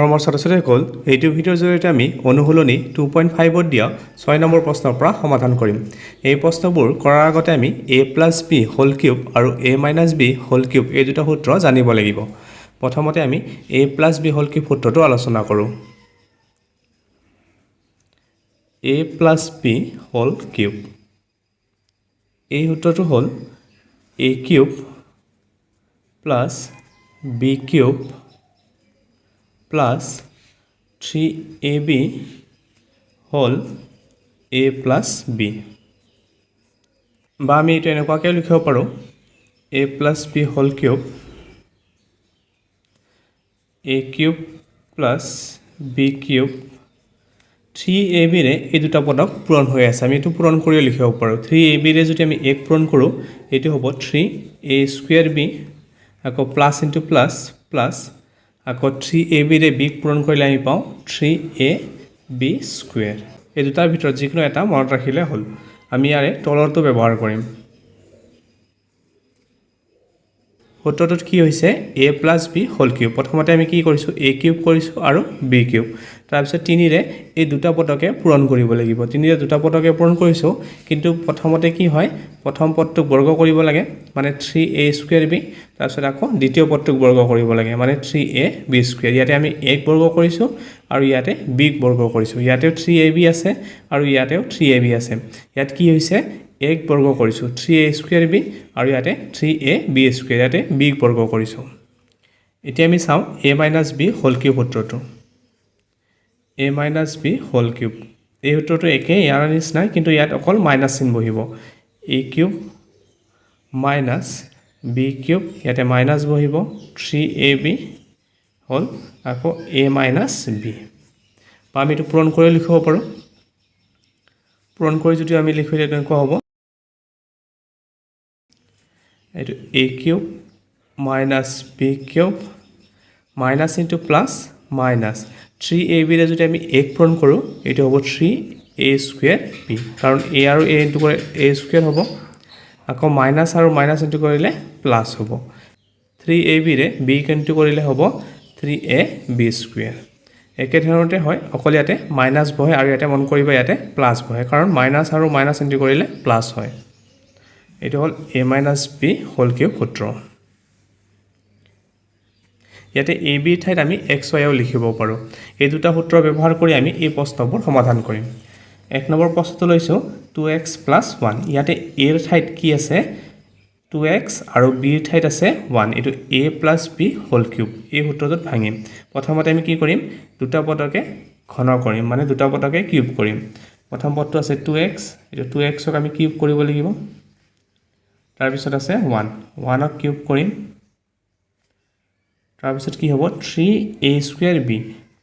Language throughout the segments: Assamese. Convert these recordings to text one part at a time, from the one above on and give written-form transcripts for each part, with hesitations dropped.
মৰমৰ ছাত্ৰ-ছাত্ৰীসকল এইটো ভিডিঅ'ৰ জৰিয়তে আমি অনুশীলনী 2.5ত দিয়া 6 নম্বৰ প্ৰশ্নৰ পৰা সমাধান কৰিম। এই প্ৰশ্নবোৰ কৰাৰ আগতে আমি a + b হোল কিউব আৰু a - b হোল কিউব এই দুটা সূত্ৰ জানিব লাগিব। প্ৰথমতে আমি a + b হোল কিউব সূত্ৰটো আলোচনা কৰোঁ। a + b হোল কিউব এই সূত্ৰটো হ'ল a cube plus b cube plus 3ab whole a plus b, বা আমি এইটো এনেকুৱাকৈ লিখিব পাৰোঁ a + b whole cube a cube plus b cube 3ab ৰে এই দুটা পদক পূৰণ হৈ আছে। আমি এইটো পূৰণ কৰি লিখিব পাৰোঁ। 3ab ৰে যদি আমি 1 পূৰণ কৰোঁ এইটো হ'ব 3a² b, আকৌ প্লাছ ইনটু প্লাছ প্লাছ, আকৌ 3ab ৰে b পূৰণ কৰিলে আমি পাওঁ 3ab²। এই দুটাৰ ভিতৰত যিকোনো এটা মনত ৰাখিলে হ'ল। আমি ইয়াৰে তলৰটো ব্যৱহাৰ কৰিম। সূত্ৰটোত কি হৈছে a + b হোল কিউব। প্ৰথমতে আমি কি কৰিছোঁ a কিউব কৰিছোঁ আৰু b কিউব, তাৰপিছত 3ৰে এই দুটা পদকে পূৰণ কৰিব লাগিব। 3ৰে দুটা পদকে পূৰণ কৰিছোঁ, কিন্তু প্ৰথমতে কি হয় প্ৰথম পদটোক বৰ্গ কৰিব লাগে মানে 3a²b, তাৰপিছত আকৌ দ্বিতীয় পদটোক বৰ্গ কৰিব লাগে মানে 3ab²। ইয়াতে আমি 1 বৰ্গ কৰিছোঁ আৰু ইয়াতে b বৰ্গ কৰিছোঁ। ইয়াতেও 3ab আছে আৰু ইয়াতেও 3ab আছে। ইয়াত কি হৈছে 1 বৰ্গ কৰিছোঁ 3a²b আৰু ইয়াতে 3ab², ইয়াতে b বৰ্গ কৰিছোঁ। এতিয়া আমি চাওঁ a - b হোল কিউব সূত্ৰটো। a - b হোল কিউব এই সূত্ৰটো একেই ইয়াৰ নিচিনাই, কিন্তু ইয়াত অকল মাইনাছ চিন বহিব। a cube minus b cube, ইয়াতে মাইনাছ বহিব 3ab হ'ল আকৌ a - b, বা আমি এইটো পূৰণ কৰি লিখিব পাৰোঁ। পূৰণ কৰি যদি আমি লিখোঁ তেনেকুৱা হ'ব এইটো a cube minus b cube minus into plus minus 3ab ৰে যদি আমি 1 পূৰণ কৰোঁ এইটো হ'ব 3a²b, কাৰণ a আৰু a ইনটু কৰে a² হ'ব, আকৌ মাইনাছ আৰু মাইনাছ ইনটু কৰিলে প্লাছ হ'ব। 3ab ৰে b ইনটু কৰিলে হ'ব 3ab²। একেধৰণতে হয়, অকল ইয়াতে মাইনাছ বহে আৰু ইয়াতে মন কৰিব ইয়াতে প্লাছ বহে, কাৰণ মাইনাছ আৰু মাইনাছ ইনটু কৰিলে প্লাছ হয়। এইটো হ'ল a - b হোল কিউব সূত্ৰ। ইয়াতে ab ঠাইত আমি xyও লিখিব পাৰোঁ। এই দুটা সূত্ৰ ব্যৱহাৰ কৰি আমি এই প্ৰশ্নবোৰ সমাধান কৰিম। 1 নম্বৰ প্ৰশ্নটো লৈছোঁ 2x + 1। ইয়াতে a ৰ ঠাইত কি আছে 2x আৰু b ৰ ঠাইত আছে 1। এইটো a + b হোল কিউব এই সূত্ৰটোত ভাঙিম। প্ৰথমতে আমি কি কৰিম দুটা পদকে ঘন কৰিম, মানে দুটা পদকে কিউব কৰিম। প্ৰথম পদটো আছে 2x, এইটো 2xক আমি কিউব কৰিব লাগিব। তাৰপিছত আছে 1ক কিউব কৰিম। তাৰপিছত কি হ'ব 3a²b,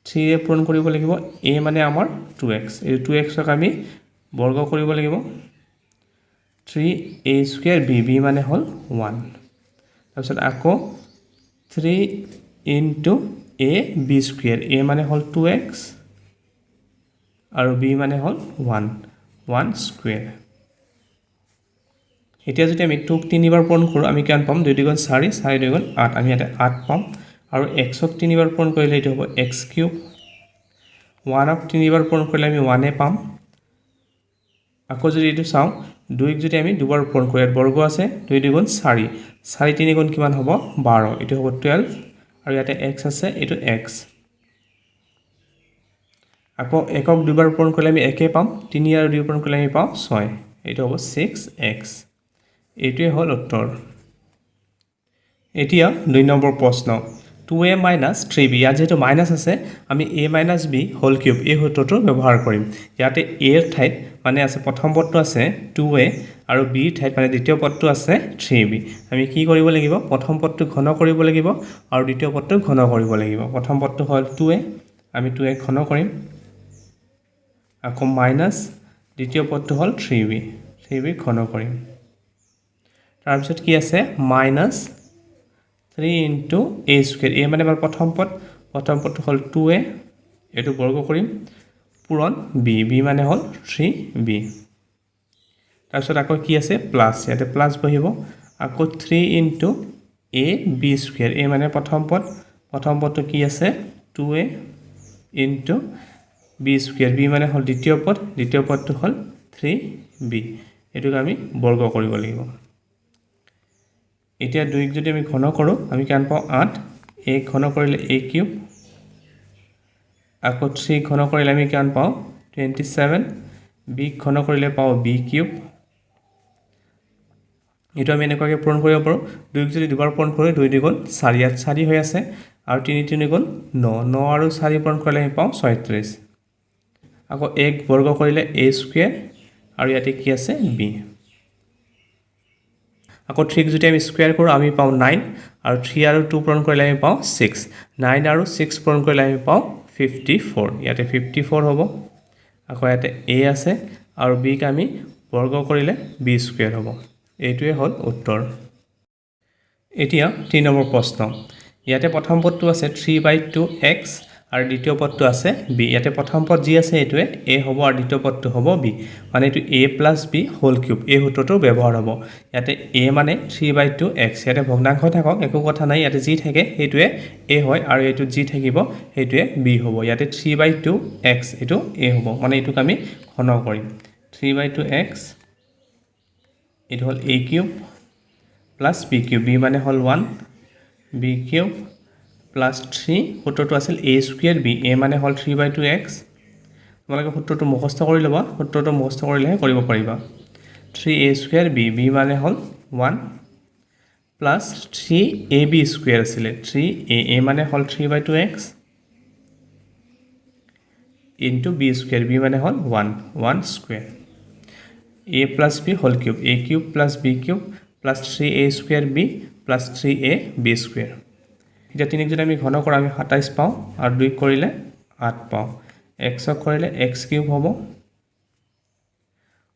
3ৰে পূৰণ কৰিব লাগিব। a মানে আমাৰ 2x, এই 2xক আমি বৰ্গ কৰিব লাগিব। 3a²b, b মানে হ'ল 1, তাৰপিছত আকৌ 3 ইনটু ab², a মানে হ'ল 2x আৰু b মানে হ'ল 1² এতিয়া যদি আমি 2ক 3বাৰ পূৰণ কৰোঁ আমি কিমান পাম 2 × 2 = 4, 4 × 2 = 8, আমি ইয়াতে 8 পাম। আৰু xক 3বাৰ পূৰণ কৰিলে এইটো হ'ব x³। 1ক 3বাৰ পূৰণ কৰিলে আমি 1 পাম। আকৌ যদি এইটো চাওঁ 2ক যদি আমি 2বাৰ পূৰণ কৰোঁ, ইয়াত বৰ্গ আছে 2 × 2 = 4, 4 × 3 = কিমান হ'ব 12, এইটো হ'ব 12, আৰু ইয়াতে x আছে এইটো x। আকৌ 1ক 2বাৰ পূৰণ কৰিলে আমি 1 পাম, 3 আৰু 2 পূৰণ কৰিলে আমি পাওঁ 6, এইটো হ'ব 6x। এইটোৱে হ'ল উত্তৰ। এতিয়া 2 নম্বৰ প্ৰশ্ন 2a - 3b। ইয়াত যেহেতু মাইনাছ আছে আমি a - b হোল কিউব এই সূত্ৰটো ব্যৱহাৰ কৰিম। ইয়াতে a ৰ ঠাইত মানে আছে প্ৰথম পদটো আছে 2a আৰু b ৰ ঠাইত মানে দ্বিতীয় পদটো আছে 3b। আমি কি কৰিব লাগিব প্ৰথম পদটো ঘন কৰিব লাগিব আৰু দ্বিতীয় পদটো ঘন কৰিব লাগিব। প্ৰথম পদটো হ'ল 2a, আমি 2a ঘন কৰিম, আকৌ মাইনাছ দ্বিতীয় পদটো হ'ল 3b, 3b ঘন কৰিম। তাৰপিছত কি আছে মাইনাছ 3 ইনটু a², a মানে আমাৰ প্ৰথম পদটো হ'ল 2a, এইটো বৰ্গ কৰিম, পূৰণ b, b মানে হ'ল 3b। তাৰপিছত আকৌ কি আছে প্লাছ, ইয়াতে প্লাছ বহিব, আকৌ 3 ইনটু ab², a মানে প্ৰথম পদটো কি আছে 2a, into B square B মানে হ'ল দ্বিতীয় পদটো হ'ল 3b এটোক আমি বৰ্গ কৰিব লাগিব এতিয়া 2 যদি আমি ঘন কৰোঁ আমি কিমান পাওঁ 8 a ঘন কৰিলে a কিউব আকৌ 3 ঘন কৰিলে আমি কিমান পাওঁ 27 b ঘন কৰিলে পাওঁ b কিউব এটো আমি এনেকুৱাকৈ পূৰণ কৰিব পাৰোঁ 2 যদি দুবাৰ পূৰণ কৰোঁ 2 দ্বিগুণ 4 ইয়াত 4 হৈ আছে আৰু 3 3 গুণ 9 9 আৰু 4 পূৰণ কৰিলে আমি পাওঁ 36 আকৌ 1 বৰ্গ কৰিলে a স্কুৱেৰ আৰু ইয়াতে কি আছে b আকৌ 3 যদি আমি স্কুৱেৰ কৰোঁ আমি পাওঁ 9 আৰু 3 আৰু 2 পূৰণ কৰিলে আমি পাওঁ 6 9 আৰু 6 পূৰণ কৰিলে আমি পাওঁ 54 ইয়াতে 54 হ'ব আকৌ ইয়াতে a আছে আৰু b ক আমি বৰ্গ কৰিলে b স্কুৱেৰ হ'ব এইটোৱে হ'ল উত্তৰ এতিয়া 3 নম্বৰ প্ৰশ্ন ইয়াতে প্ৰথম পদটো আছে 3/2x আৰু দ্বিতীয় পদটো আছে b ইয়াতে প্ৰথম পদ যি আছে এটোৱে a হ'ব আৰু দ্বিতীয় পদটো হ'ব b মানে এটো a + b হোল কিউব এই সূত্ৰটো ব্যৱহাৰ হ'ব ইয়াতে a মানে 3/2x ইয়াতে ভগ্নাংশ থাকক একো কথা নাই ইয়াতে যি থাকে হেতুৱে a হয় আৰু এটো যি থাকিব হেতুৱে b হ'ব ইয়াতে 3/2x এটো a হ'ব মানে এটোক আমি ঘন কৰিম 3/2x এটো হ'ল a cube plus b cube b মানে হ'ল 1 b কিউব প্লাস 3 সূত্ৰটো আছিল a স্কুৱেৰ b a মানে হ'ল 3/2x তোমালোকে সূত্ৰটো মুখস্থ কৰি ল'বা সূত্ৰটো মুখস্থ কৰিলেহে কৰিব পাৰিবা 3a স্কুৱেৰ b b মানে হ'ল 1 প্লাস 3ab স্কুৱেৰ আছিল 3a মানে হ'ল 3/2x into b square b মানে হ'ল 1 square a plus b whole cube a cube plus b cube plus 3a square b plus 3a b square এটা 3 যদি আমি ঘন কৰা আমি 27 পাওঁ আৰু 2 কৰিলে 8 পাওঁ x কৰিলে x কিউব হ'ব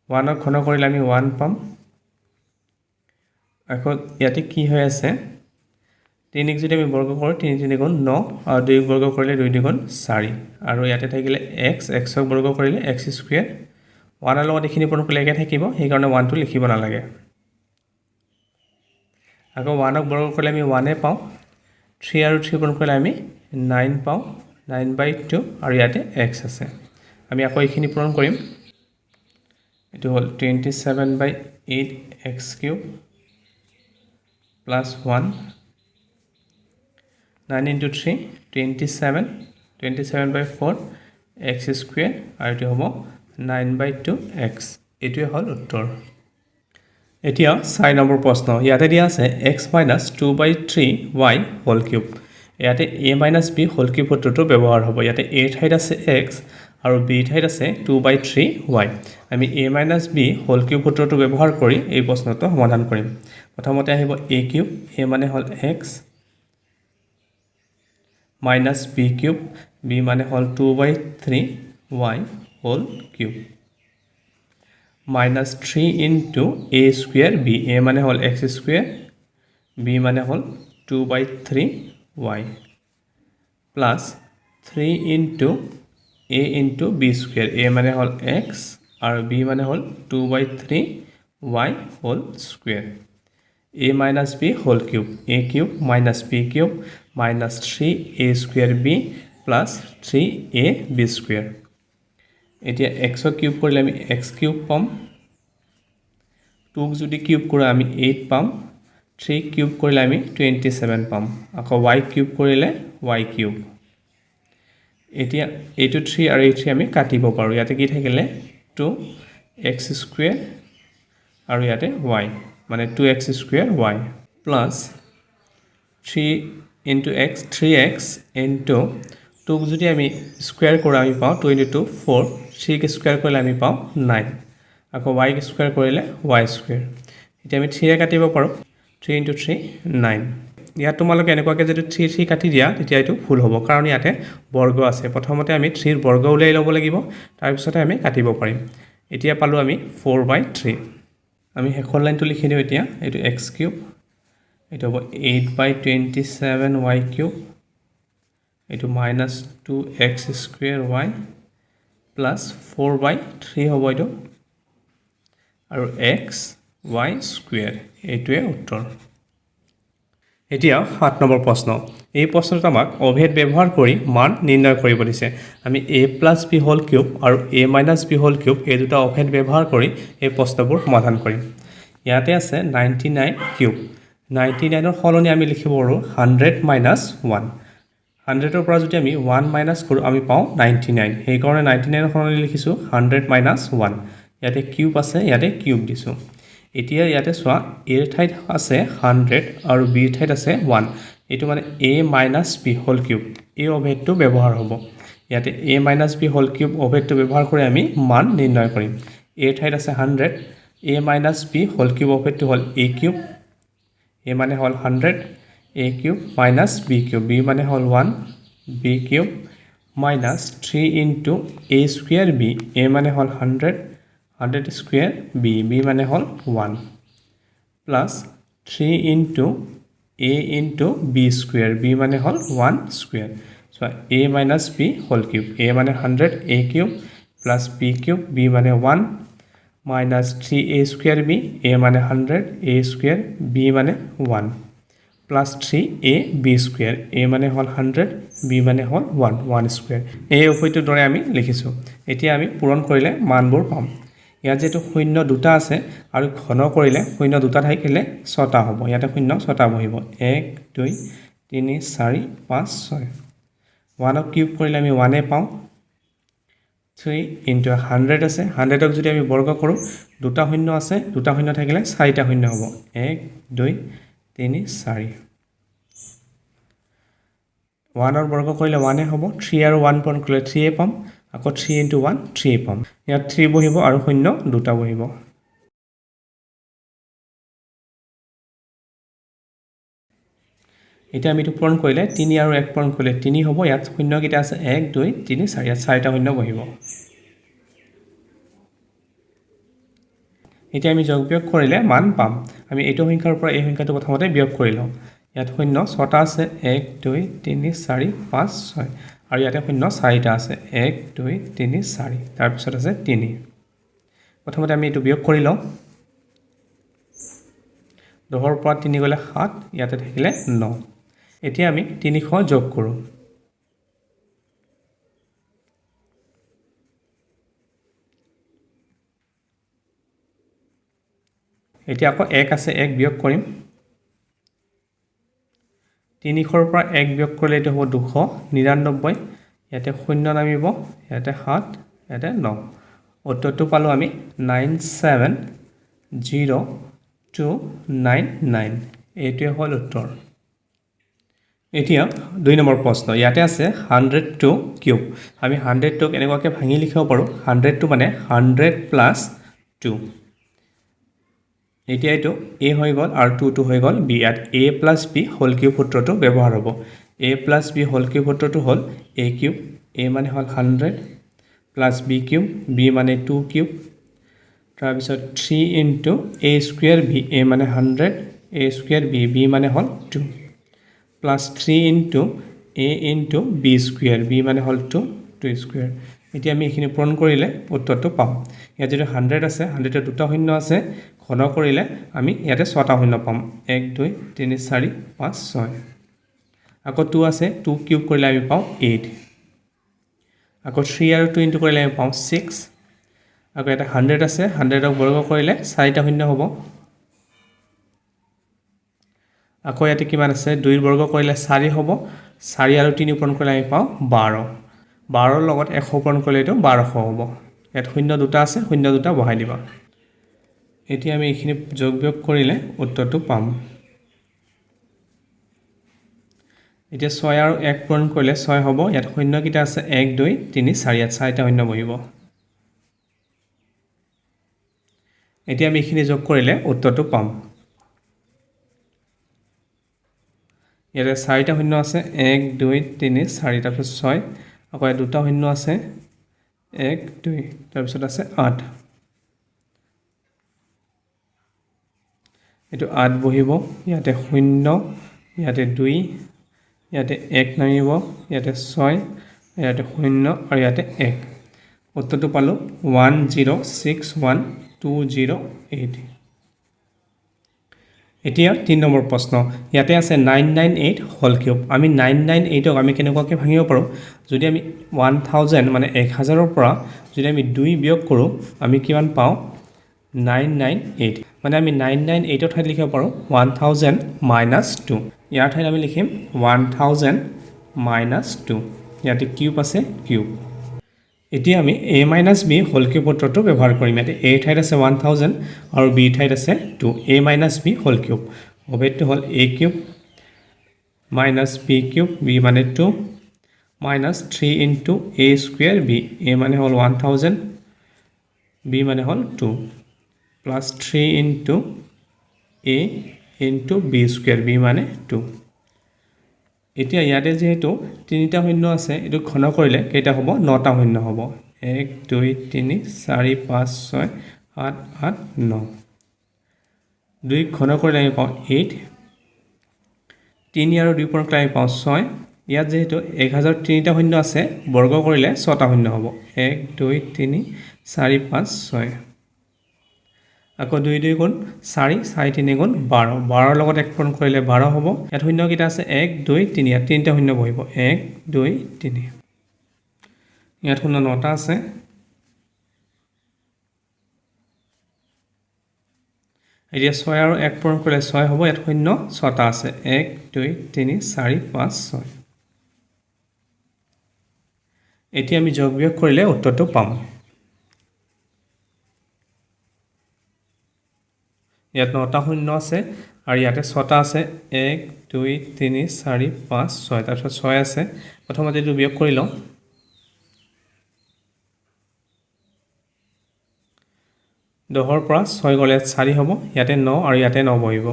1 ঘন কৰিলে আমি 1 পাম আকৌ ইয়াতে কি হৈ আছে 3 যদি আমি বৰ্গ কৰোঁ 3 3 গুণ 9 আৰু 2 বৰ্গ কৰিলে 2 গুণ 4 আৰু ইয়াতে থাকিলে x বৰ্গ কৰিলে x স্কুৱেৰ 1 লগত এখিনি পূৰণ কৰিলে একে থাকিব সেই কাৰণে 1 টো লিখিব নালাগে আকৌ 1 বৰ্গ কৰিলে আমি 1 পাওঁ 3 আৰু 3 পূৰণ কৰিলে আমি 9 পাওঁ 9/2 আৰু ইয়াতে x আছে আমি আকৌ এখিনি পূৰণ কৰিম এটো হ'ল 27/8x³ plus 1 9 into 3 27 27/4 x square আৰু এটো হ'ব 9/2x এটোৱে হ'ল উত্তৰ এতিয়া 4 নম্বৰ প্ৰশ্ন ইয়াতে দিয়া আছে x - 2/3y হোল কিউব ইয়াতে a - b হোল কিউব সূত্ৰটো ব্যৱহাৰ হ'ব ইয়াতে a ঠাইত আছে x আৰু b ঠাইত আছে 2/3y আমি a - b হোল কিউব সূত্ৰটো ব্যৱহাৰ কৰি এই প্ৰশ্নটো সমাধান কৰিম প্ৰথমতে আহিব a কিউব a মানে হ'ল x minus b cube b মানে হ'ল 2/3y whole cube minus 3 into a square b a মানে হ'ল x square b মানে হ'ল 2/3y plus 3 into a into b square a মানে হ'ল x আৰু b মানে হ'ল 2/3y whole square a minus b whole cube a cube minus b cube minus 3a square b plus 3a b square এতিয়া x কিউব কৰিলে আমি x কিউব পাম 2 যদি কিউব কৰোঁ আমি 8 পাম 3 কিউব কৰিলে আমি 27 পাম আকৌ y কিউব কৰিলে y কিউব এতিয়া এইটো 3 আৰু এই 3 আমি কাটিব পাৰোঁ ইয়াতে কি থাকিলে 2x স্কুৱেৰ আৰু ইয়াতে y মানে 2x square y plus 3 into x 3x into 2 যদি আমি স্কয়াৰ কৰোঁ আমি পাওঁ 2 into 2 4 3 কে স্কয়াৰ কৰিলে আমি পাওঁ 9 আকৌ y কে স্কয়াৰ কৰিলে y স্কয়াৰ এতিয়া আমি 3 এ কাটিব পাৰোঁ 3 into 3 9 ইয়াত তোমালোকে এনেকুৱাকৈ যদি 3 3 কাটি দিয়া তেতিয়া এটো ভুল হ'ব কাৰণ ইয়াতে বৰ্গ আছে প্ৰথমতে আমি 3 ৰ বৰ্গ উলাই ল'ব লাগিব তাৰ পিছতে আমি কাটিব পাৰিম এতিয়া পালো আমি 4/3 আমি হেকৰ লাইনটো লিখি দিও এতিয়া এটো x কিউব এটো হ'ব 8/27y কিউব এটো -2x স্কয়াৰ y প্লাস 4/3 হ'ব এটো আৰু x y স্কয়াৰ এটোৱে উত্তৰ এতিয়া 7 নম্বৰ প্ৰশ্ন এই প্ৰশ্নটো আমাক অভেদ ব্যৱহাৰ কৰি মান নিৰ্ণয় কৰিব দিছে আমি a + b হোল কিউব আৰু a - b হোল কিউব এই দুটা অভেদ ব্যৱহাৰ কৰি এই প্ৰশ্নবোৰ সমাধান কৰিম ইয়াতে আছে 99 কিউব 99 ৰ সলনি আমি লিখিব পাৰোঁ 100 - 1 100 ৰ পৰা যদি আমি 1 মাইনাস কৰোঁ আমি পাওঁ 99 সেইকাৰণে 99 ৰ সলনি লিখিছোঁ 100 - 1 ইয়াতে কিউব আছে ইয়াতে কিউব দিছোঁ এতিয়া ইয়াতে চোৱা a ৰ ঠাইত আছে 100 আৰু b ৰ ঠাইত আছে 1 এইটো মানে a - b হোল কিউব এই অভেদটো ব্যৱহাৰ হ'ব ইয়াতে a - b হোল কিউব অভেদটো ব্যৱহাৰ কৰি আমি মান নিৰ্ণয় কৰিম a ৰ ঠাইত আছে 100 a - b হোল কিউব অভেদটো হ'ল a কিউব a মানে হ'ল 100 a cube minus b cube b মানে হ'ল 1 b cube minus 3 into a square b a মানে হ'ল 100 100 square b b মানে হ'ল 1 plus 3 into a into b square b মানে হ'ল 1 square so a minus b whole cube a মানে 100 a cube plus b cube b মানে 1 minus 3a square b a মানে 100 a square b মানে 1 plus 3a b square a মানে হ'ল 100 b মানে হ'ল 1 1 square এই উভয়টোৰ দৰে আমি লিখিছোঁ এতিয়া আমি পূৰণ কৰিলে মানবোৰ পাম ইয়াত যেটো শূন্য দুটা আছে আৰু ঘন কৰিলে শূন্য দুটা থাকিলে ছটা হ'ব ইয়াতে শূন্য ছটা বহিব 1 2 3 4 5 6 1 কিউব কৰিলে আমি 1 এ পাওঁ 3 into 100 আছে 100 ক যদি আমি বৰ্গ কৰোঁ দুটা শূন্য আছে দুটা শূন্য থাকিলে চাৰিটা শূন্য হ'ব 1 2 3 4 1 ৰ বৰ্গ কৰিলে 1 এ হ'ব 3 আৰু 1 পূৰণ কৰিলে 3 এ পাম আকৌ 3 into 1 3 পাম ইয়াত 3 বহিব আৰু শূন্য দুটা বহিব এতিয়া আমি পূৰণ কৰিলে 3 আৰু 1 পূৰণ কৰিলে 3 হ'ব ইয়াত শূন্য কিটা আছে 1 2 3 4 ইয়াত চাৰিটা শূন্য বহিব এতিয়া আমি যোগ বিয়োগ কৰিলে মান পাম আমি এইটো সংখ্যাৰ পৰা এই সংখ্যাটো প্ৰথমতে বিয়োগ কৰি লওঁ ইয়াত শূন্য ছটা আছে 1 2 3 4 5 6 আৰু ইয়াতে শূন্য চাৰিটা আছে 1 2 3 4 তাৰ পিছত আছে 3 প্ৰথমতে আমি এইটো বিয়োগ কৰি লওঁ 10 ৰ পৰা 3 গলে 7 ইয়াতে থাকিলে 9 এতিয়া আমি 300 যোগ কৰোঁ এতিয়া আকৌ 1 আছে 1 বিয়োগ কৰিম 300 ৰ পৰা 1 বিয়োগ কৰিলে এটো হ'ব 299 ইয়াতে শূন্য নামিব ইয়াতে 7 ইয়াতে 9 উত্তৰটো পালো আমি 970299 এইটোৱে হ'ল উত্তৰ এতিয়া 2 নম্বৰ প্ৰশ্ন ইয়াতে আছে 102 কিউব আমি 100 টোক এনেকুৱাকৈ ভাঙি লিখিব পাৰোঁ 100 টো মানে 100 plus 2 এতিয়া এইটো a হৈ গ'ল আৰু 2 টো হৈ গ'ল b ইয়াত a plus b whole cube সূত্ৰটো ব্যৱহাৰ হ'ব a plus b whole cube সূত্ৰটো হ'ল a কিউব a মানে হ'ল 100 plus b কিউব b মানে 2 কিউব তাৰ পিছত 3 into a square b a মানে 100 a square b b মানে হ'ল 2 plus 3 into a into b square b মানে হ'ল 2 2 square এতিয়া আমি এখিনি পূৰণ কৰিলে উত্তৰটো পাম ইয়াত যেটো 100 আছে 100 তে দুটা শূন্য আছে ঘন কৰিলে আমি ইয়াতে ছটা শূন্য পাম 1 2 3 4 5 6 আকৌ 2 আছে 2 কিউব কৰিলে আমি পাওঁ 8 আকৌ 3 আৰু 2 ইনটু কৰিলে আমি পাওঁ 6 আকৌ এটা 100 আছে 100 ক বৰ্গ কৰিলে চাৰিটা শূন্য হ'ব আকৌ ইয়াতে কিমান আছে 2 ৰ বৰ্গ কৰিলে 4 হ'ব 4 আৰু 3 পূৰণ কৰিলে আমি পাওঁ 12 12 ৰ লগত 100 পূৰণ কৰিলে এটো 1200 হ'ব ইয়াত শূন্য দুটা আছে শূন্য দুটা বহাই দিবা এতিয়া আমি এখিনি যোগ বিয়োগ কৰিলে উত্তৰটো পাম এতিয়া 6 আৰু 1 পূৰণ কৰিলে 6 হ'ব ইয়াত শূন্য কিটা আছে 1 2 3 4 ইয়াত চাৰিটা শূন্য বহিব এতিয়া আমি এখিনি যোগ কৰিলে উত্তৰটো পাম ইয়াতে চাৰিটা শূন্য আছে 1 2 3 4 তাৰ পিছত 6 আকৌ দুটা শূন্য আছে 1 2 তাৰ পিছত আছে 8 এটো 8 বহিব ইয়াতে শূন্য ইয়াতে 2 ইয়াতে 1 নামিব ইয়াতে 6 ইয়াতে শূন্য আৰু ইয়াতে 1 উত্তৰটো পালো 1061 208 এতিয়া 3 নম্বৰ প্ৰশ্ন ইয়াতে আছে 998 হোল কিউব আমি 998ক আমি কেনেকুৱাকৈ ভাঙিব পাৰোঁ যদি আমি 1000 মানে 1000ৰ পৰা যদি আমি 2 বিয়োগ কৰোঁ আমি কিমান পাওঁ 998 মানে আমি 998ৰ ঠাইত লিখিব পাৰোঁ 1000 minus 2 ইয়াৰ ঠাইত আমি লিখিম 1000 minus 2 ইয়াতে কিউব আছে কিউব এতিয়া আমি a minus b whole cube সূত্ৰটো ব্যৱহাৰ কৰিম ইয়াতে a ঠাইত আছে 1000 আৰু b ঠাইত আছে 2 a minus b whole cube অবেটো হল a cube minus b cube b মানে 2 minus 3 into a square b a মানে হল 1000 b মানে হল 2 plus 3 into a into b square b মানে 2 এতিয়া ইয়াতে যেহেতু তিনিটা শূন্য আছে এটো ঘন কৰিলে কেইটা হ'ব নটা শূন্য হ'ব 1 2 3 4 5 6 7 8 9 দুই ঘন কৰিলে আমি পাওঁ 8 3 আৰু 2 পৰা আমি পাওঁ 6 ইয়াত যেহেতু 1000 তিনিটা শূন্য আছে বৰ্গ কৰিলে ছটা শূন্য হ'ব 1 2 3 4 5 6 আকৌ 2 2 গুণ 4 4 3 গুণ 12 12 লগত এক পূৰণ কৰিলে 12 হ'ব ইয়াত শূন্য কিটা আছে 1 2 3 ইয়াত তিনিটা শূন্য বহিব 1 2 3 ইয়াত শূন্য নটা আছে এতিয়া 6 আৰু 1 পূৰণ কৰিলে 6 হ'ব ইয়াত শূন্য ছটা আছে 1 2 3 4 5 6 এতিয়া আমি যোগ বিয়োগ কৰিলে উত্তৰটো পাম ইয়াত নটা শূন্য আছে আৰু ইয়াতে ছটা আছে 1 2 3 4 5 6 তাৰপিছত 6 আছে প্ৰথমতে এইটো বিয়োগ কৰি লওঁ 10ৰ পৰা 6 গ'লে 4 হ'ব ইয়াতে 9 আৰু ইয়াতে 9 বহিব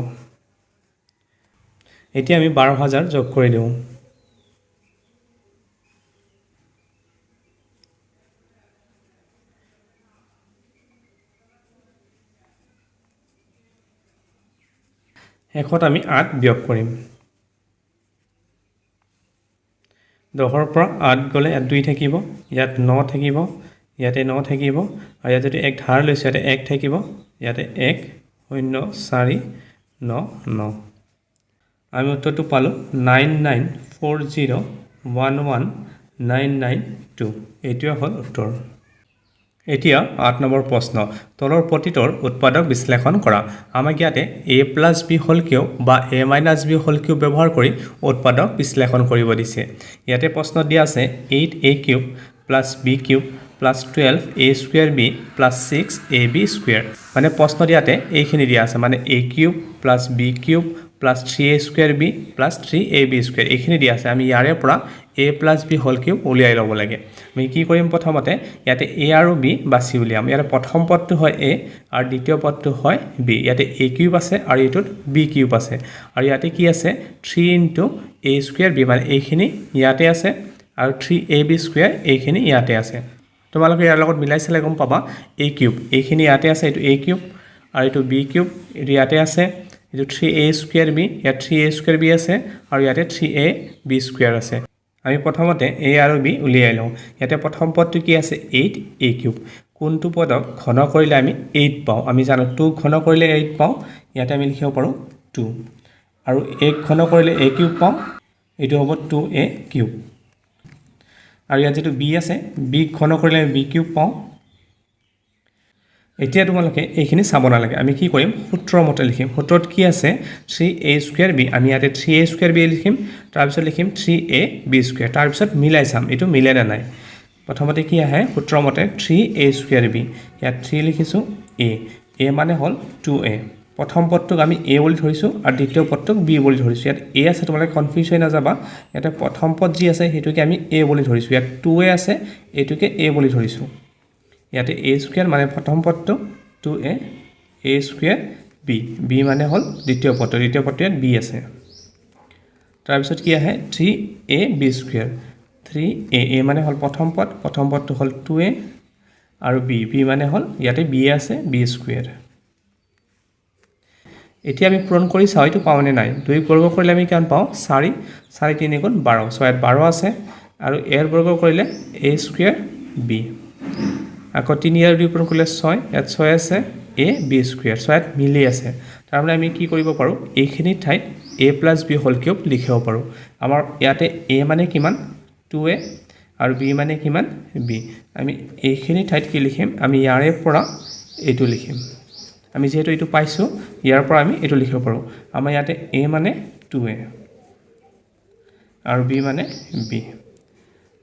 এতিয়া আমি 12000 যোগ কৰি দিওঁ শেষত আমি 8 বিয়োগ কৰিম 10ৰ পৰা 8 গ'লে ইয়াত 2 থাকিব ইয়াত 9 থাকিব ইয়াতে 9 থাকিব আৰু ইয়াত যদি 1 ধাৰ লৈছে ইয়াতে 1 থাকিব ইয়াতে 1 0 4 9 9 আমি উত্তৰটো পালো 994011992 এইটোৱে হ'ল উত্তৰ এতিয়া 8 নম্বৰ প্ৰশ্ন তলৰ প্ৰতিটোৰ উৎপাদক বিশ্লেষণ কৰা আমাক ইয়াতে a plus b whole cube বা a minus b whole cube ব্যৱহাৰ কৰি উৎপাদক বিশ্লেষণ কৰিব দিছে ইয়াতে প্ৰশ্ন দিয়া আছে 8a cube plus b cube plus 12a square b plus 6ab square মানে প্ৰশ্ন দিয়াতে এইখিনি দিয়া আছে মানে a cube plus b cube plus 3a square b plus 3ab square এইখিনি দিয়া আছে আমি ইয়াৰে পৰা a plus b whole cube উলিয়াই ল'ব লাগে আমি কি কৰিম প্ৰথমতে ইয়াতে a আৰু b বাছি উলিয়াম ইয়াতে প্ৰথম পদটো হয় a আৰু দ্বিতীয় পদটো হয় b ইয়াতে a কিউব আছে আৰু এটোত b কিউব আছে আৰু ইয়াতে কি আছে 3 into a square b মানে এইখিনি ইয়াতে আছে আৰু 3ab square এইখিনি ইয়াতে আছে তোমালোকে ইয়াৰ লগত মিলাই চালে গম পাবা a কিউব এইখিনি ইয়াতে আছে এটো a কিউব আৰু এটো b কিউব এটো ইয়াতে আছে এটো 3a square b ইয়াত 3a square b আছে আৰু ইয়াতে 3ab square আছে আমি প্ৰথমতে a আৰু b উলিয়াই লওঁ ইয়াতে প্ৰথম পদটো কি আছে 8a কিউব কোনটো পদক ঘন কৰিলে আমি 8 পাওঁ আমি জানো 2 ঘন কৰিলে 8 পাওঁ ইয়াতে আমি লিখিব পাৰো 2 আৰু 1 ঘন কৰিলে a কিউব পাওঁ এটো হ'ব 2a কিউব আৰু ইয়াত যেটো b আছে b ঘন কৰিলে b কিউব পাওঁ এতিয়া তোমালোকে এইখিনি চাব নালাগে আমি কি কৰিম সূত্ৰৰ মতে লিখিম সূত্ৰত কি আছে 3a square b আমি ইয়াতে 3a square b লিখিম তাৰ পিছত লিখিম 3ab square তাৰ পিছত মিলাই চাম এটো মিলে না নাই প্ৰথমতে কি আহে সূত্ৰৰ মতে 3a square b ইয়াত 3 লিখিছো a মানে হল 2a প্ৰথম পদটোক আমি a বুলি ধৰিছো আৰু দ্বিতীয় পদটোক b বুলি ধৰিছো ইয়াত a আছে তোমালোকে কনফিউজ হৈ না যাবা ইয়াতে প্ৰথম পদ যি আছে হেতুকে আমি a বুলি ধৰিছো ইয়াত 2a আছে এটোকে a বুলি ধৰিছো ইয়াতে a square মানে প্ৰথম পদটো 2a a square b মানে হল দ্বিতীয় পদটো ইয়াত b আছে তাৰ পিছত কি আহে 3ab square 3a মানে হল প্ৰথম পদটো হল 2a আৰু b মানে হল ইয়াতে b আছে b square এতিয়া আমি পূৰণ কৰি চাও এটো পাওনে নাই 2 বৰ্গ কৰিলে আমি কিমান পাও 4 4 3 গুণ 12 so ইয়াত 12 আছে আৰু a বৰ্গ কৰিলে a square b আকৌ 3 আৰু 2 পূৰণ কৰিলে 6 ইয়াত 6 আছে এ বি স্কুৱেৰ চ' ইয়াত মিলি আছে তাৰমানে আমি কি কৰিব পাৰোঁ এইখিনি ঠাইত A plus b whole cube লিখিব পাৰোঁ আমাৰ ইয়াতে এ মানে কিমান 2a আৰু বি মানে কিমান বি আমি এইখিনি ঠাইত কি লিখিম আমি ইয়াৰে পৰা এইটো লিখিম আমি যেহেতু এইটো পাইছোঁ ইয়াৰ পৰা আমি এইটো লিখিব পাৰোঁ আমাৰ ইয়াতে এ মানে 2a আৰু বি মানে বি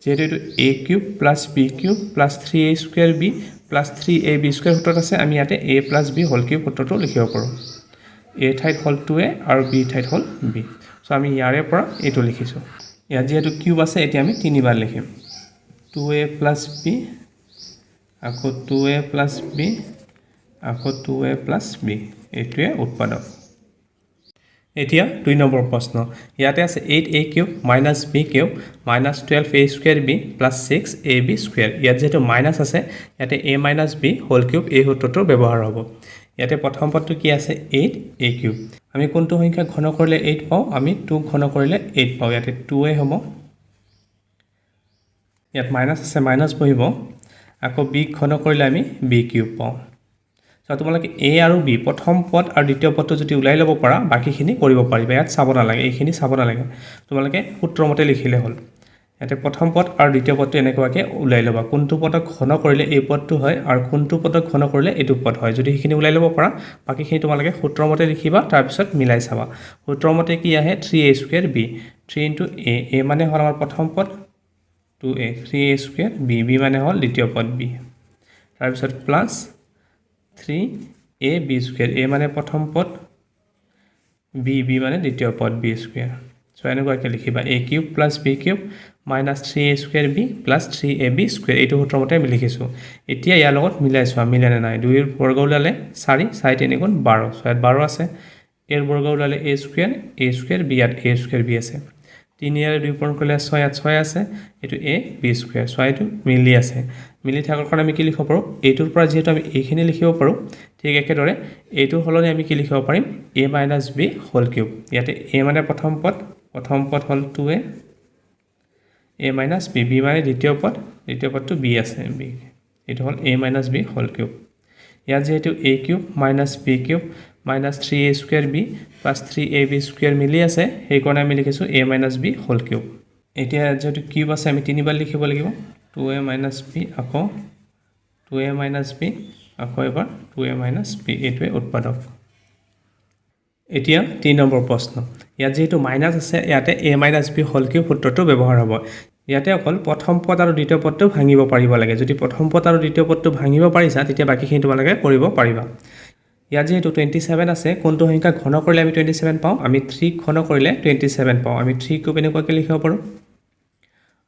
যেহেতু এইটো a cube plus b cube plus 3a square b plus 3ab square সূত্ৰত আছে আমি ইয়াতে a plus b whole cube সূত্ৰটো লিখিব পাৰোঁ a ঠাইত হ'ল 2a আৰু b ঠাইত হ'ল b চ' আমি ইয়াৰে পৰা এইটো লিখিছোঁ ইয়াত যেহেতু কিউব আছে এতিয়া আমি তিনিবাৰ লিখিম 2a প্লাছ b আকৌ 2a প্লাছ b আকৌ 2a প্লাছ b এইটোৱে উৎপাদক এতিয়া 2 নম্বৰ প্ৰশ্ন ইয়াতে আছে 8a cube minus b cube minus 12a square b plus 6ab square ইয়াত যেহেতু মাইনাছ আছে ইয়াতে a minus b whole cube এই সূত্ৰটোৰ ব্যৱহাৰ হ'ব ইয়াতে প্ৰথম পদটো কি আছে 8a কিউব আমি কোনটো সংখ্যা ঘন কৰিলে 8 পাওঁ আমি 2 ঘন কৰিলে 8 পাওঁ ইয়াতে 2a হ'ব ইয়াত মাইনাছ আছে মাইনাছ বহিব আকৌ b ঘন কৰিলে আমি b কিউব পাওঁ চ' তোমালোকে a আৰু b প্ৰথম পদ আৰু দ্বিতীয় পদটো যদি ওলাই ল'ব পাৰা বাকীখিনি কৰিব পাৰিবা ইয়াত চাব নালাগে এইখিনি চাব নালাগে তোমালোকে সূত্ৰমতে লিখিলে হ'ল ইয়াতে প্ৰথম পদ আৰু দ্বিতীয় পদটো এনেকুৱাকৈ ওলাই ল'বা কোনটো পদক ঘন কৰিলে এই পদটো হয় আৰু কোনটো পদক ঘন কৰিলে এইটো পদ হয় যদি সেইখিনি ওলাই ল'ব পাৰা বাকীখিনি তোমালোকে সূত্ৰমতে লিখিবা তাৰপিছত মিলাই চাবা সূত্ৰমতে কি আহে 3a square b 3 into a মানে হ'ল আমাৰ প্ৰথম পদ 2a 3a স্কুৱেৰ b মানে হ'ল দ্বিতীয় পদ b তাৰপিছত প্লাছ 3ab স্কুৱেৰ a মানে প্ৰথম পদ b মানে দ্বিতীয় পদ b স্কুৱেৰ চ' এনেকুৱাকৈ লিখিবা a cube plus b cube minus 3a square b plus 3ab square এইটো সূত্ৰমতে আমি লিখিছোঁ এতিয়া ইয়াৰ লগত মিলাই চোৱা মিলেনে নাই 2ৰ বৰ্গ ওলালে 4 4 3 গুণ 12 চ' ইয়াত 12 আছে a ৰ বৰ্গ ওলালে a স্কুৱেৰ b ইয়াত a স্কুৱেৰ b আছে 3 ইয়াৰে 2 পূৰণ কৰিলে 6 ইয়াত 6 আছে এইটো a b স্কুৱেৰ চ' এইটো মিলি আছে মিলি থকাৰ কাৰণে আমি কি লিখিব পাৰোঁ এইটোৰ পৰা যেহেতু আমি এইখিনি লিখিব পাৰোঁ ঠিক একেদৰে এইটোৰ সলনি আমি কি লিখিব পাৰিম a minus b whole cube ইয়াতে a মানে প্ৰথম পদ হ'ল 2a a মাইনাছ b মানে দ্বিতীয় পদটো b আছে b এইটো হ'ল a minus b whole cube ইয়াত যেহেতু a cube minus b cube minus 3a square b plus 3ab square মিলি আছে সেইকাৰণে আমি লিখিছোঁ a minus b whole cube এতিয়া যেহেতু কিউব আছে আমি তিনিবাৰ লিখিব লাগিব 2a মাইনাছ b আকৌ 2a মাইনাছ b আকৌ এবাৰ 2a মাইনাছ b এইটোৱে উৎপাদক এতিয়া 3 নম্বৰ প্ৰশ্ন ইয়াত যেহেতু মাইনাছ আছে ইয়াতে a minus b whole cube সূত্ৰটো ব্যৱহাৰ হ'ব ইয়াতে অকল প্ৰথম পদ আৰু দ্বিতীয় পদটো ভাঙিব পাৰিব লাগে যদি প্ৰথম পদ আৰু দ্বিতীয় পদটো ভাঙিব পাৰিছা তেতিয়া বাকীখিনি তোমালোকে কৰিব পাৰিবা ইয়াত যেহেতু 27 আছে কোনটো সংখ্যা ঘন কৰিলে আমি 27 পাওঁ আমি 3 ঘন কৰিলে 27 পাওঁ আমি 3 কিউব এনেকুৱাকৈ লিখিব পাৰোঁ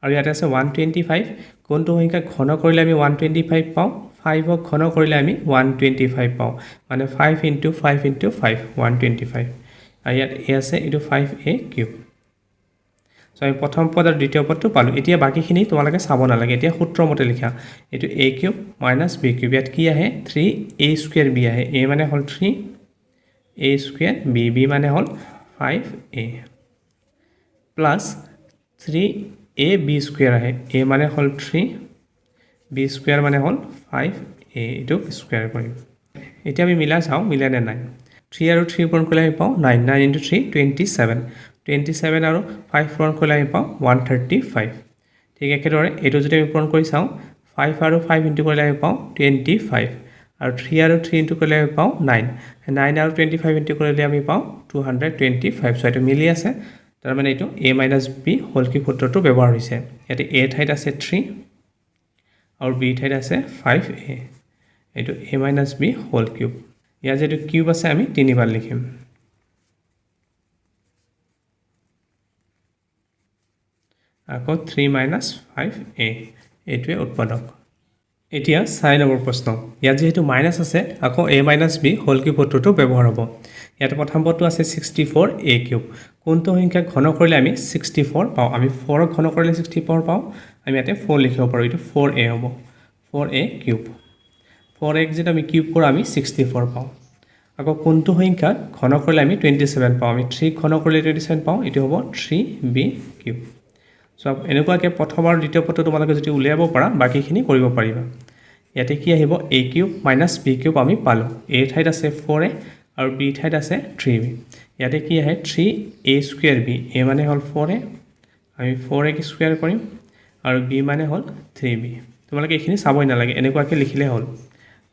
আৰু ইয়াতে আছে 125 কোনটো সংখ্যা ঘন কৰিলে আমি 125 পাওঁ 5ক ঘন কৰিলে আমি 125 পাওঁ মানে 5 ইনটু 5 ইনটু 5 125 আৰু ইয়াত a আছে এইটো 5a কিউব চ' আমি প্ৰথম পদ আৰু দ্বিতীয় পদটো পালোঁ এতিয়া বাকীখিনি তোমালোকে চাব নালাগে এতিয়া সূত্ৰমতে লিখা এইটো a cube minus b cube ইয়াত কি আহে 3a স্কুৱেৰ b আহে a মানে হ'ল 3a স্কুৱেৰ b মানে হ'ল 5a প্লাছ 3ab স্কুৱেৰ আহে a মানে হ'ল 3b স্কুৱেৰ মানে হ'ল 5a এইটো স্কুৱেৰ কৰিম এতিয়া আমি মিলাই চাওঁ মিলে নে নাই 3 আৰু 3 পূৰণ কৰিলে আমি পাওঁ 9 9 ইনটু 3 27 আৰু 5 পূৰণ কৰিলে আমি পাওঁ 135 ঠিক একেদৰে এইটো যদি আমি পূৰণ কৰি চাওঁ 5 আৰু 5 ইনটু কৰিলে আমি পাওঁ 25 আৰু 3 আৰু 3 ইনটু কৰিলে আমি পাওঁ 9 আৰু 25 ইনটু কৰিলে আমি পাওঁ 225 চ' এইটো মিলি আছে তাৰমানে এইটো a minus b whole cube সূত্ৰটো ব্যৱহাৰ হৈছে ইয়াতে a ঠাইত আছে 3 আৰু b ঠাইত আছে 5a এইটো a minus b whole cube ইয়াত যেহেতু কিউব আছে আমি তিনিবাৰ লিখিম আকৌ 3 মাইনাছ 5a এইটোৱে উৎপাদক এতিয়া 4 নম্বৰ প্ৰশ্ন ইয়াত যেহেতু মাইনাছ আছে আকৌ a minus b whole cube সূত্ৰটো ব্যৱহাৰ হ'ব ইয়াতে প্ৰথম পদটো আছে 64a কিউব কোনটো সংখ্যা ঘন কৰিলে আমি 64 পাওঁ আমি 4 ঘন কৰিলে 64 পাওঁ আমি ইয়াতে 4 লিখিব পাৰোঁ এইটো 4a হ'ব 4a কিউব 4a যেটা আমি কিউব কৰোঁ আমি 64 পাওঁ আকৌ কোনটো সংখ্যা ঘন কৰিলে আমি 27 পাওঁ আমি 3 ঘন কৰিলে 27 পাওঁ এইটো হ'ব 3b কিউব চ' এনেকুৱাকৈ প্ৰথম আৰু দ্বিতীয় পদটো তোমালোকে যদি উলিয়াব পাৰা বাকীখিনি কৰিব পাৰিবা ইয়াতে কি আহিব a cube minus b cube আমি পালোঁ a ঠাইত আছে 4a আৰু b ঠাইত আছে 3b ইয়াতে কি আহে 3a স্কয়াৰ b a মানে হ'ল 4a আমি 4a কি স্কয়াৰ কৰিম আৰু b মানে হ'ল 3b তোমালোকে এইখিনি চাবই নালাগে এনেকুৱাকৈ লিখিলে হ'ল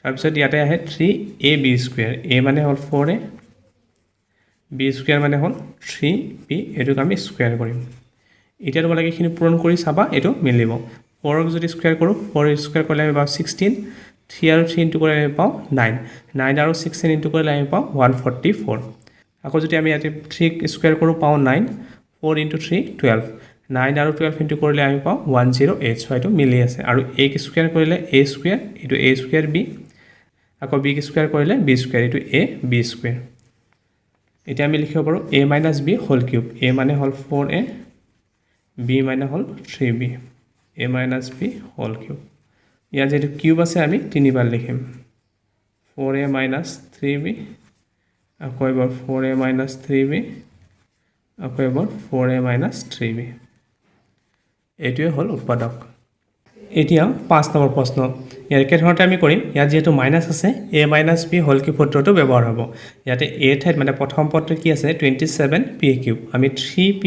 তাৰপিছত ইয়াতে আহে 3ab স্কয়াৰ a মানে হ'ল 4a b স্কয়াৰ মানে হ'ল 3b এটোক আমি স্কয়াৰ কৰিম এতিয়া তোমালোকে এইখিনি পূৰণ কৰি চাবা এটো মিলিব 4 ক যদি স্কয়াৰ কৰো 4 স্কয়াৰ কৰিলে আমি পাওঁ 16 3 আৰু 3 ইনটু কৰিলে আমি পাওঁ 9 9 আৰু 16 ইনটু কৰিলে আমি পাওঁ 144 আকৌ যদি আমি ইয়াতে 3 স্কয়াৰ কৰো পাওঁ 9 4 ইনটু 3 12 9 আৰু 12 ইনটু কৰিলে আমি পাওঁ 108 সো এটো মিলি আছে আৰু a ক স্কয়াৰ কৰিলে a স্কয়াৰ এটো a স্কয়াৰ b আকৌ b ক স্কয়াৰ কৰিলে b স্কয়াৰ এটো a b স্কয়াৰ এতিয়া আমি লিখিব পাৰো a - b whole cube a মানে হ'ল 4a b মানে হ'ল 3b a - b whole cube ইয়াত যেটো কিউব আছে আমি তিনিবাৰ লিখিম 4a - 3b আকৌ এবাৰ 4a - 3b আকৌ এবাৰ 4a - 3b এটোৱে হ'ল উৎপাদক এতিয়া 5 নম্বৰ প্ৰশ্ন ইয়াৰ কেনেধৰণে আমি কৰিম ইয়াত যেটো মাইনাস আছে a - b হোল কিউব সূত্ৰটো ব্যৱহাৰ হ'ব ইয়াতে a ঠাইত মানে প্ৰথম পদটো কি আছে 27p কিউব আমি 3p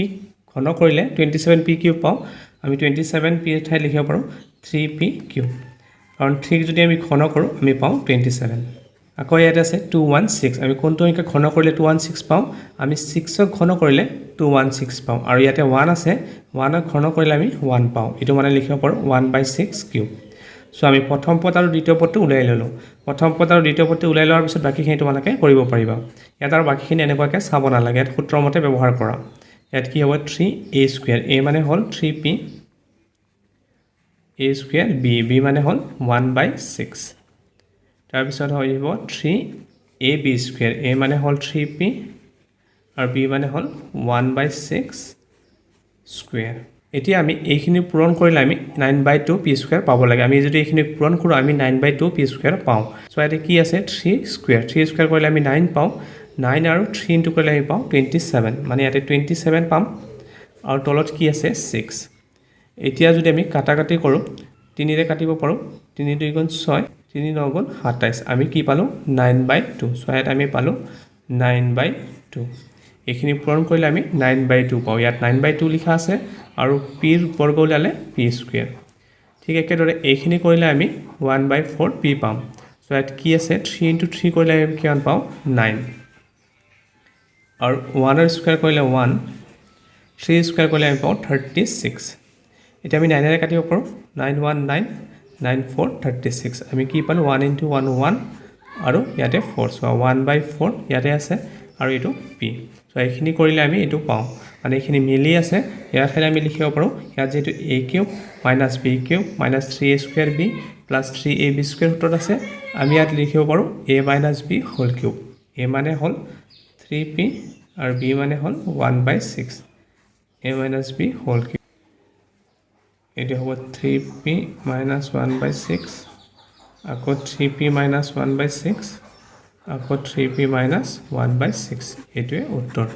ঘন কৰিলে 27p কিউব পাওঁ আমি 27p ঠাইত লিখিব পাৰো 3p কিউব কাৰণ 3 যদি আমি ঘন কৰো আমি পাওঁ 27 আকৌ ইয়াত আছে 216 আমি কোনটো সংখ্যা ঘন কৰিলে 216 পাওঁ আমি 6 ক ঘন কৰিলে 216 পাওঁ আৰু ইয়াতে 1 আছে 1 ক ঘন কৰিলে আমি 1 পাওঁ এটো মানে লিখিব পাৰো 1/6 কিউব সো আমি প্ৰথম পদ আৰু দ্বিতীয় পদটো উলাই ললো প্ৰথম পদ আৰু দ্বিতীয় পদটো উলাই লোৱাৰ পিছত বাকিখিনি তোমালোকে কৰিব পাৰিবা ইয়াত আৰু বাকিখিনি এনেকুৱাকৈ চাব নালাগে ইয়াত সূত্ৰৰ মতে ব্যৱহাৰ কৰা ইয়াত কি হ'ব 3a স্কয়াৰ a মানে হ'ল 3p a স্কয়াৰ b মানে হ'ল 1/6 তাৰ পিছত হ'ব 3ab স্কয়াৰ a মানে হ'ল 3p আৰু b মানে হ'ল 1/6 স্কয়াৰ এতিয়া আমি এইখিনি পূৰণ কৰিলে আমি 9/2 p স্কয়াৰ পাব লাগে আমি যদি এইখিনি পূৰণ কৰো আমি 9/2 p স্কয়াৰ পাওঁ সো ইয়াতে কি আছে 3 স্কয়াৰ কৰিলে আমি 9 পাওঁ 9 আৰু 3 ইনটু কৰিলে আমি পাওঁ 27 মানে ইয়াতে 27 পাম আৰু তলত কি আছে 6 এতিয়া যদি আমি কাটাকাটি কৰো 3 ৰে কাটিব পাৰো 3 2 গুণ 6 3 9 গুণ 27 আমি কি পালো 9/2 সো ইয়াত আমি পালো 9/2 এইখিনি পূৰণ কৰিলে আমি 9/2 পাওঁ ইয়াত 9/2 লিখা আছে আৰু p ৰ বৰ্গ উলালে p স্কয়াৰ ঠিক একেদৰে এইখিনি কৰিলে আমি 1/4 p পাম সো ইয়াত কি আছে 3 ইনটু 3 কৰিলে আমি কিমান পাওঁ 9 আৰু 1 ৰ স্কয়াৰ কৰিলে 1 3 স্কয়াৰ কৰিলে আমি পাওঁ 36 এতিয়া আমি 9 ৰে কাটিব পাৰো 9 1 9 9 4 36 আমি কি পালো 1 ইনটু 1 1 আৰু ইয়াতে 4 সো 1/4 ইয়াতে আছে আৰু এটো p সো এইখিনি কৰিলে আমি এটো পাওঁ মানে এইখিনি মিলি আছে ইয়াৰ ঠাইত আমি লিখিব পাৰো ইয়াত যেটো a cube - b cube - 3a square b + 3ab square সূত্ৰত আছে আমি ইয়াত লিখিব পাৰো a - b whole cube a মানে হ'ল 3p আৰু b মানে হ'ল 1/6 a - b হোল কিউব এটো হ'ব 3p - 1/6 আকৌ 3p - 1/6 আকৌ 3p - 1/6 এটোৱে উত্তৰ